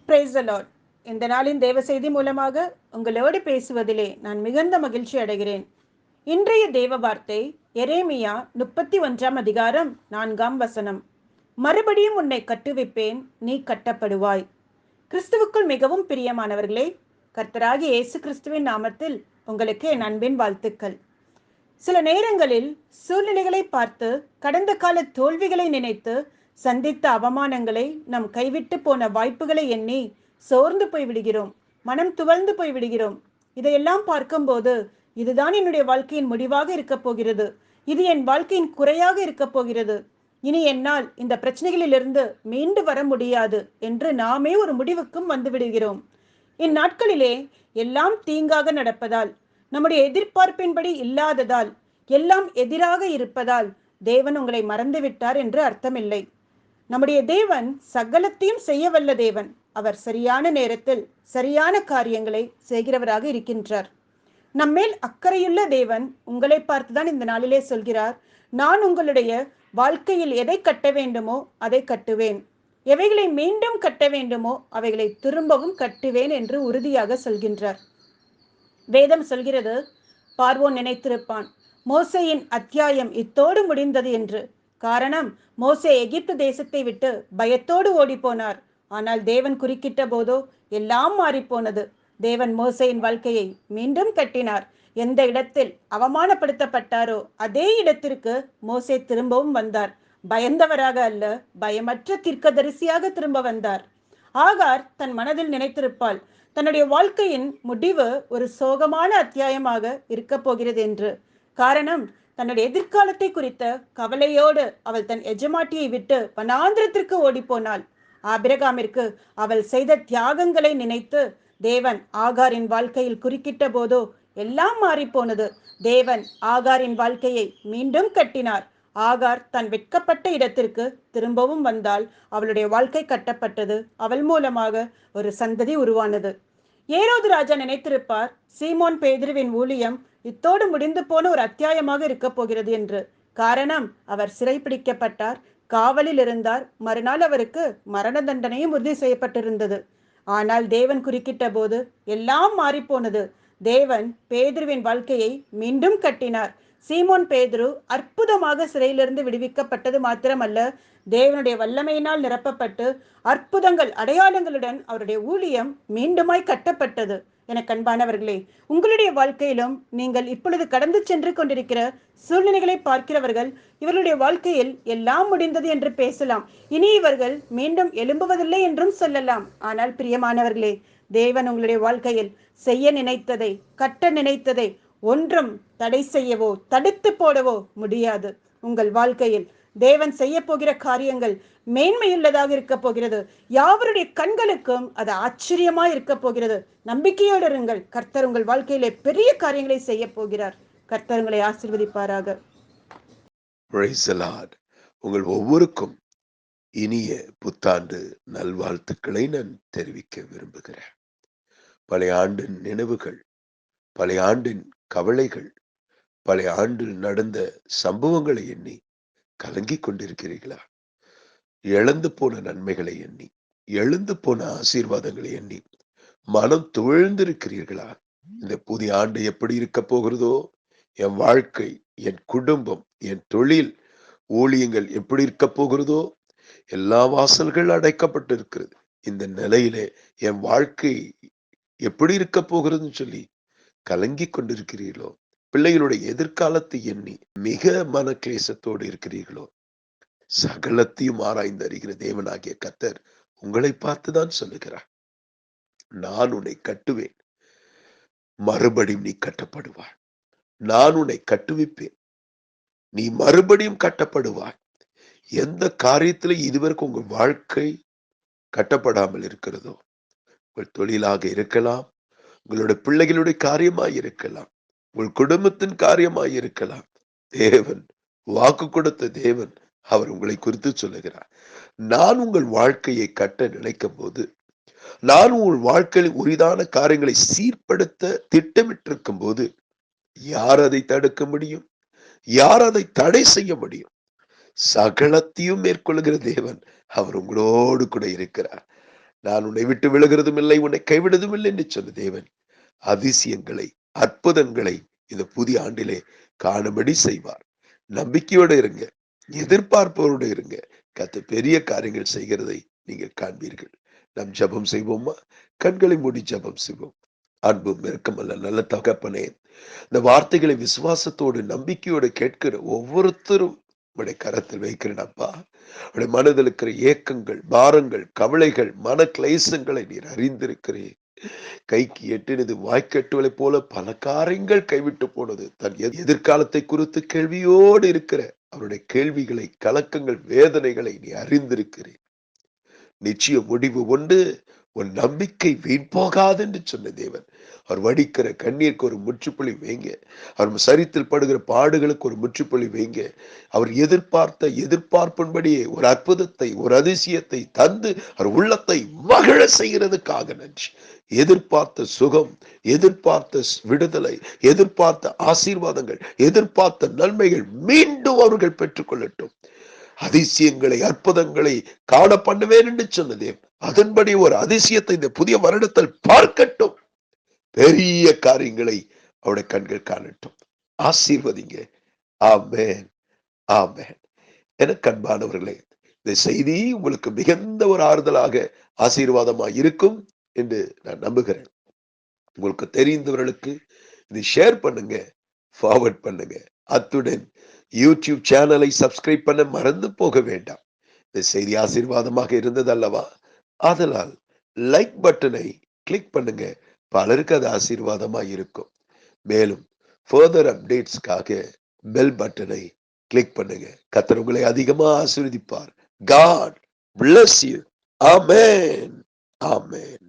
Praise the Lord. இந்த நாளின் தேவ செய்தி மூலமாக உங்களோடு பேசுவதிலே நான் மிகுந்த மகிழ்ச்சி அடைகிறேன். இன்றைய தேவ வார்த்தை எரேமியா 31 அதிகாரம் 4 மறுபடியும் உன்னை கட்டுவிப்பேன், நீ கட்டப்படுவாய். கிறிஸ்துவுக்குள் மிகவும் பிரியமானவர்களே, கர்த்தராகிய இயேசு கிறிஸ்துவின் நாமத்தில் உங்களுக்கு என் அன்பின் வாழ்த்துக்கள். சில நேரங்களில் சூழ்நிலைகளை பார்த்து, கடந்த கால தோல்விகளை நினைத்து, சந்தித்த அவமானங்களை, நம் கைவிட்டு போன வாய்ப்புகளை எண்ணி சோர்ந்து போய் விடுகிறோம், மனம் துவழ்ந்து போய் விடுகிறோம். இதையெல்லாம் பார்க்கும்போது, இதுதான் என்னுடைய வாழ்க்கையின் முடிவாக இருக்க போகிறது, இது என் வாழ்க்கையின் குறையாக இருக்க போகிறது, இனி என்னால் இந்த பிரச்சனைகளிலிருந்து மீண்டு வர முடியாது என்று நாமே ஒரு முடிவுக்கும் வந்து விடுகிறோம். இந்நாட்களிலே எல்லாம் தீங்காக நடப்பதால், நம்முடைய எதிர்பார்ப்பின்படி இல்லாததால், எல்லாம் எதிராக இருப்பதால் தேவன் உங்களை மறந்துவிட்டார் என்று அர்த்தமில்லை. நம்முடைய தேவன் சகலத்தையும் செய்ய வல்ல தேவன். அவர் சரியான நேரத்தில் சரியான காரியங்களை செய்கிறவராக இருக்கின்றார். நம்மேல் அக்கறையுள்ள தேவன் உங்களை பார்த்துதான் இந்த நாளிலே சொல்கிறார், நான் உங்களுடைய வாழ்க்கையில் எதை கட்ட வேண்டுமோ அதை கட்டுவேன், எவைகளை மீண்டும் கட்ட வேண்டுமோ அவைகளை திரும்பவும் கட்டுவேன் என்று உறுதியாக சொல்கின்றார். வேதம் சொல்கிறது, பார்வோன் நினைத்திருப்பான், மோசேயின் அத்தியாயம் இத்தோடு முடிந்தது என்று. காரணம், மோசே எகிப்து தேசத்தை விட்டு பயத்தோடு ஓடி போனார். ஆனால் தேவன் குறுக்கிட்ட போதோ எல்லாம் மாறிப்போனது. தேவன் மோசேயின் வாழ்க்கையை மீண்டும் கட்டினார். எந்த இடத்தில் அவமானப்படுத்தப்பட்டாரோ அதே இடத்திற்கு மோசே திரும்பவும் வந்தார். பயந்தவராக அல்ல, பயமற்ற தீர்க்கதரிசியாக திரும்ப வந்தார். ஆகார் தன் மனதில் நினைத்திருப்பாள், தன்னுடைய வாழ்க்கையின் முடிவு ஒரு சோகமான அத்தியாயமாக இருக்க போகிறது என்று. காரணம், தன்னுடைய எதிர்காலத்தை குறித்த கவலையோடு அவள் தன் எஜமாட்டியை விட்டு வனாந்திரத்திற்கு ஓடி போனாள். ஆபிரகாமிற்கு அவள் செய்த தியாகங்களை நினைத்து தேவன் ஆகாரின் வாழ்க்கையில் குறுக்கிட்ட போதோ எல்லாம் மாறிப்போனது. தேவன் ஆகாரின் வாழ்க்கையை மீண்டும் கட்டினார். ஆகார் தன் வெட்கப்பட்ட இடத்திற்கு திரும்பவும் வந்தால் அவளுடைய வாழ்க்கை கட்டப்பட்டது. அவள் மூலமாக ஒரு சந்ததி உருவானது. ஏரோது ராஜா நினைத்திருப்பார், சீமோன் பேதுருவின் ஊழியம் இத்தோடு முடிந்து போன ஒரு அத்தியாயமாக இருக்க போகிறது என்று. காரணம், அவர் சிறைப்பிடிக்கப்பட்டார், காவலில் இருந்தார். மறுநாள் அவருக்கு மரண தண்டனையும் உறுதி செய்யப்பட்டிருந்தது. ஆனால் தேவன் குறுக்கிட்ட போது எல்லாம் மாறிப்போனது. தேவன் பேதுருவின் வாழ்க்கையை மீண்டும் கட்டினார். சீமோன் பேதுரு அற்புதமாக சிறையிலிருந்து விடுவிக்கப்பட்டது மாத்திரமல்ல, தேவனுடைய வல்லமையினால் நிரப்பப்பட்டு அற்புதங்கள் அடையாளங்களுடன் அவருடைய ஊழியம் மீண்டுமாய் கட்டப்பட்டது. எனக்கு அன்பானவர்களே, உங்களுடைய வாழ்க்கையிலும் நீங்கள் இப்பொழுது கடந்து சென்று கொண்டிருக்கிற சூழ்நிலைகளை பார்க்கிறவர்கள் இவர்களுடைய வாழ்க்கையில் எல்லாம் முடிந்தது என்று பேசலாம், இனி இவர்கள் மீண்டும் எழும்புவதில்லை என்றும் சொல்லலாம். ஆனால் பிரியமானவர்களே, தேவன் உங்களுடைய வாழ்க்கையில் செய்ய நினைத்ததை, கட்ட நினைத்ததை ஒன்றும் தடை செய்யவோ தடுத்து போடவோ முடியாது. உங்கள் வாழ்க்கையில் தேவன் செய்ய போகிற காரியங்கள் மேன்மையுள்ளதாக இருக்க போகிறது. யாவருடைய கண்களுக்கும் அது ஆச்சரியமாய் இருக்க போகிறது. நம்பிக்கையோடு இருங்கள். கர்த்தர் உங்கள் வாழ்க்கையிலே பெரிய காரியங்களை செய்ய போகிறார். கர்த்தர் உங்களை ஆசீர்வதிப்பாராக. Praise the Lord. உங்கள் ஒவ்வொருக்கும் இனிய புத்தாண்டு நல்வாழ்த்துக்களை நான் தெரிவிக்க விரும்புகிறேன். பழைய ஆண்டின் நினைவுகள், பழைய ஆண்டின் கவலைகள், பழைய ஆண்டில் நடந்த சம்பவங்களை எண்ணி கலங்கிக் கொண்டிருக்கிறீர்களா? இழந்து போன நன்மைகளை எண்ணி, எழுந்து போன ஆசீர்வாதங்களை எண்ணி மனம் துவழ்ந்திருக்கிறீர்களா? இந்த புதிய ஆண்டு எப்படி இருக்க போகிறதோ, என் வாழ்க்கை, என் குடும்பம், என் தொழில், ஊழியங்கள் எப்படி இருக்க போகிறதோ, எல்லா வாசல்கள் அடைக்கப்பட்டு இருக்கிறது. இந்த நிலையிலே என் வாழ்க்கை எப்படி இருக்க போகிறதுன்னு சொல்லி கலங்கி கொண்டிருக்கிறீர்களோ, பிள்ளைகளுடைய எதிர்காலத்தை எண்ணி மிக மன கிளேசத்தோடு இருக்கிறீர்களோ, சகலத்தையும் ஆராய்ந்து அறிகிற தேவனாகிய கர்த்தர் உங்களை பார்த்துதான் சொல்லுகிறார், நான் உன்னை கட்டுவேன், மறுபடியும் நீ கட்டப்படுவாய். நான் உன்னை கட்டுவிப்பேன், நீ மறுபடியும் கட்டப்படுவாய். எந்த காரியத்துல இதுவரைக்கும் உங்கள் வாழ்க்கை கட்டப்படாமல் இருக்கிறதோ, உங்கள் தொழிலாக இருக்கலாம், உங்களுடைய பிள்ளைகளுடைய காரியமாய் இருக்கலாம், உங்கள் குடும்பத்தின் காரியமாய் இருக்கலாம், தேவன் வாக்கு கொடுத்த தேவன் அவர் உங்களை குறித்து சொல்லுகிறார், நான் உங்கள் வாழ்க்கையை கட்ட நினைக்கும் போது, நான் உங்கள் வாழ்க்கையில் உரிதான காரியங்களை சீர்படுத்த திட்டமிட்டிருக்கும் போது, யார் அதை தடுக்க முடியும்? யார் அதை தடை செய்ய முடியும்? சகலத்தையும் மேற்கொள்கிற தேவன் அவர் உங்களோடு கூட இருக்கிறார். நான் உன்னை விட்டு விலகிறதும் இல்லை, உன்னை கைவிடுவதும் இல்லை என்று சொன்ன தேவன் அதிசயங்களை, அற்புதங்களை இந்த புதிய ஆண்டிலே காணும்படி செய்வார். நம்பிக்கையோடு இருங்க, எதிர்பார்ப்போடு இருங்க. கர்த்தர் பெரிய காரியங்கள் செய்கிறதை நீங்கள் காண்பீர்கள். நாம் ஜெபம் செய்வோமா? கண்களை மூடி ஜெபம் செய்வோம். அன்பும் இரக்கமல்ல நல்ல தகப்பனே, இந்த வார்த்தைகளை விசுவாசத்தோடு நம்பிக்கையோடு கேட்கிற ஒவ்வொருத்தரும் உடைய கரத்தில் வைக்கிறேன் அப்பா. உடைய மனதில் இருக்கிற ஏக்கங்கள், பாரங்கள், கவலைகள், மன கிளேசங்களை நீர் அறிந்திருக்கிறேன். கைக்கு எட்டினது வாய்க்கட்டுவலை போல பல காரியங்கள் கைவிட்டு போனது. தன் எதிர்காலத்தை குறித்து கேள்வியோடு இருக்கிற அவருடைய கேள்விகளை, கலக்கங்கள், வேதனைகளை நீ அறிந்திருக்கிறேன். நிச்சய முடிவு உண்டு. உன் நம்பிக்கை வீண் போகாது என்று சொன்ன தேவன் அவர் வடிக்கிற கண்ணீருக்கு ஒரு முற்றுப்புள்ளி வைங்க. அவர் சரித்தில் படுகிற பாடுகளுக்கு ஒரு முற்றுப்புள்ளி வைங்க. அவர் எதிர்பார்த்த எதிர்பார்ப்பின்படியே ஒரு அற்புதத்தை, ஒரு அதிசயத்தை தந்து அவர் உள்ளத்தை மகிழ செய்கிறதுக்காக நன்றி. எதிர்பார்த்த சுகம், எதிர்பார்த்த விடுதலை, எதிர்பார்த்த ஆசீர்வாதங்கள், எதிர்பார்த்த நன்மைகள் மீண்டும் அவர்கள் பெற்றுக்கொள்ளட்டும். அதிசயங்களை, அற்புதங்களை காண பண்ணுவேன் என்று சொன்னதே, அதன்படி ஒரு அதிசயத்தை இந்த புதிய வருடத்தில் பார்க்கட்டும். பெரிய காரியங்களை அவருடைய கண்கள் காணட்டும். ஆசீர்வதிங்க. ஆமென், ஆமென். எனக்கு அன்பானவர்களே, இந்த செய்தி உங்களுக்கு மிகுந்த ஒரு ஆறுதலாக, ஆசீர்வாதமாக இருக்கும் என்று நான் நம்புகிறேன். உங்களுக்கு தெரிந்தவர்களுக்கு இதை ஷேர் பண்ணுங்க, ஃபார்வர்ட் பண்ணுங்க. அத்துடன் யூடியூப் சேனலை சப்ஸ்கிரைப் பண்ண மறந்து போக வேண்டாம். இந்த செய்தி ஆசீர்வாதமாக இருந்தது அல்லவா? ஆதலால் லைக் பட்டனை கிளிக் பண்ணுங்க. பலருக்கு அது ஆசீர்வாதமா இருக்கும். மேலும் ஃபர்தர் அப்டேட்ஸ்க்காக பெல் பட்டனை கிளிக் பண்ணுங்க. கர்த்தர் உங்களை அதிகமா ஆசீர்வதிப்பார். God bless you. Amen. Amen.